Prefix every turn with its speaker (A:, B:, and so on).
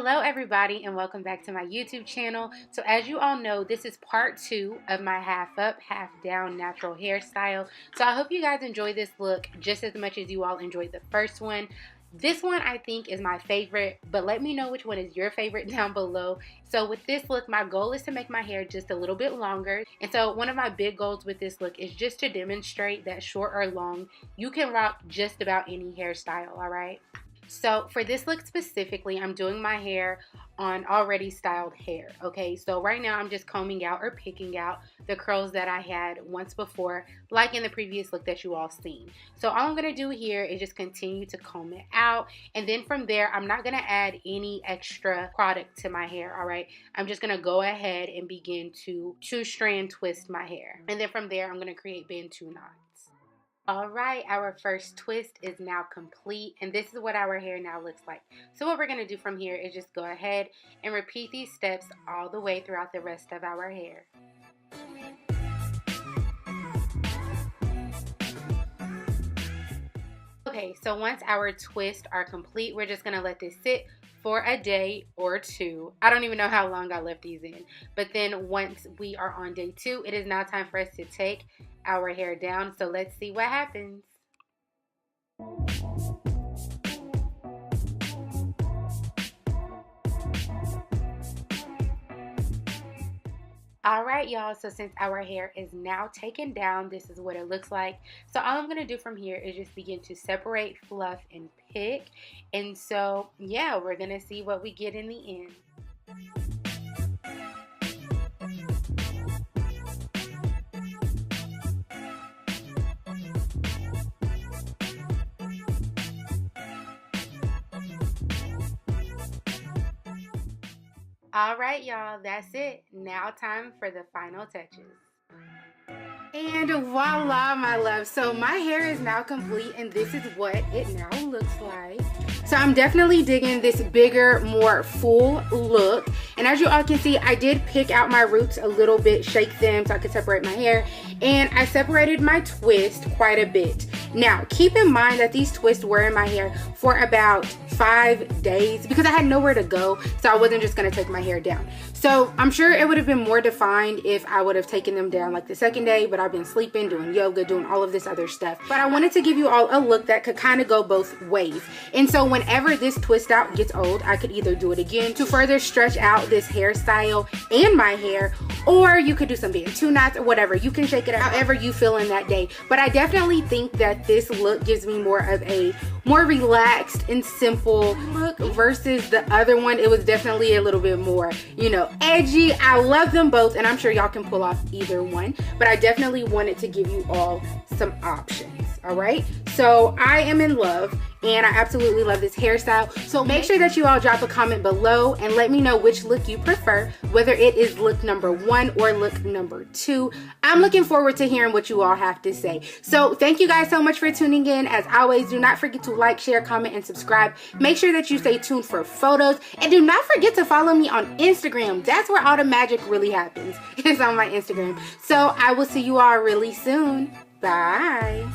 A: Hello everybody and welcome back to my YouTube channel. So as you all know, this is part 2 of my half up, half down natural hairstyle. So I hope you guys enjoy this look just as much as you all enjoyed the first one. This one I think is my favorite, but let me know which one is your favorite down below. So with this look, my goal is to make my hair just a little bit longer. And so one of my big goals with this look is just to demonstrate that short or long, you can rock just about any hairstyle, alright? So for this look specifically, I'm doing my hair on already styled hair, okay? So right now I'm just combing out or picking out the curls that I had once before, like in the previous look that you all seen. So all I'm gonna do here is just continue to comb it out, and then from there, I'm not gonna add any extra product to my hair, all right? I'm just gonna go ahead and begin to 2-strand twist my hair. And then from there, I'm gonna create bantu knots. Alright, our first twist is now complete, and this is what our hair now looks like. So what we're going to do from here is just go ahead and repeat these steps all the way throughout the rest of our hair. Okay, so once our twists are complete, we're just going to let this sit for a day or two. I don't even know how long I left these in. But then once we are on day 2, it is now time for us to take our hair down. So let's see what happens. Alright y'all, so since our hair is now taken down, this is what it looks like. So all I'm going to do from here is just begin to separate, fluff, and pick. And so yeah, we're going to see what we get in the end. Alright y'all, that's it. Now time for the final touches. And voila, my love. So my hair is now complete, and this is what it now looks like. So I'm definitely digging this bigger, more full look. And as you all can see, I did pick out my roots a little bit, shake them so I could separate my hair. And I separated my twist quite a bit. Now, keep in mind that these twists were in my hair for about 5 days because I had nowhere to go, so I wasn't just going to take my hair down. So I'm sure it would have been more defined if I would have taken them down like the second day, but I've been sleeping, doing yoga, doing all of this other stuff. But I wanted to give you all a look that could kind of go both ways. And so whenever this twist out gets old, I could either do it again to further stretch out this hairstyle and my hair, or you could do some bantu knots or whatever. You can shake it out however you feel in that day. But I definitely think that this look gives me more of a more relaxed and simple look versus the other one. It was definitely a little bit more, you know, edgy. I love them both, and I'm sure y'all can pull off either one, but I definitely wanted to give you all some options. All right, so I am in love, and I absolutely love this hairstyle. So make sure that you all drop a comment below and let me know which look you prefer, whether it is look number 1 or look number 2. I'm looking forward to hearing what you all have to say. So thank you guys so much for tuning in. As always, do not forget to like, share, comment, and subscribe. Make sure that you stay tuned for photos, and do not forget to follow me on Instagram. That's where all the magic really happens. It's on my Instagram. So I will see you all really soon. Bye.